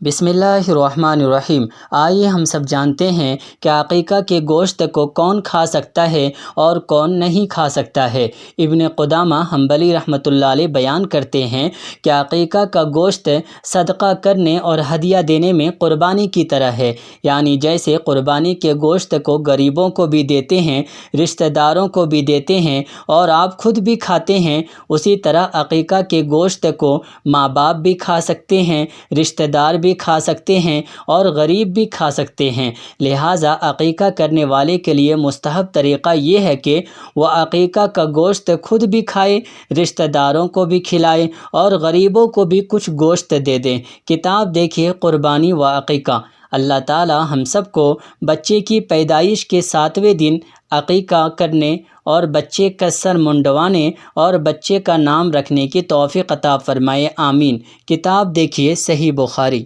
بسم اللہ الرحمن الرحیم۔ آئیے ہم سب جانتے ہیں کہ عقیقہ کے گوشت کو کون کھا سکتا ہے اور کون نہیں کھا سکتا ہے۔ ابن قدامہ حنبلی رحمۃ اللہ علیہ بیان کرتے ہیں کہ عقیقہ کا گوشت صدقہ کرنے اور ہدیہ دینے میں قربانی کی طرح ہے، یعنی جیسے قربانی کے گوشت کو غریبوں کو بھی دیتے ہیں، رشتہ داروں کو بھی دیتے ہیں اور آپ خود بھی کھاتے ہیں، اسی طرح عقیقہ کے گوشت کو ماں باپ بھی کھا سکتے ہیں، رشتہ دار بھی کھا سکتے ہیں اور غریب بھی کھا سکتے ہیں۔ لہٰذا عقیقہ کرنے والے کے لیے مستحب طریقہ یہ ہے کہ وہ عقیقہ کا گوشت خود بھی کھائے، رشتہ داروں کو بھی کھلائے اور غریبوں کو بھی کچھ گوشت دے دیں۔ کتاب دیکھیے قربانی و عقیقہ۔ اللہ تعالی ہم سب کو بچے کی پیدائش کے 7ویں دن عقیقہ کرنے اور بچے کا سر منڈوانے اور بچے کا نام رکھنے کی توفیق عطا فرمائے، آمین۔ کتاب دیکھیے صحیح بخاری۔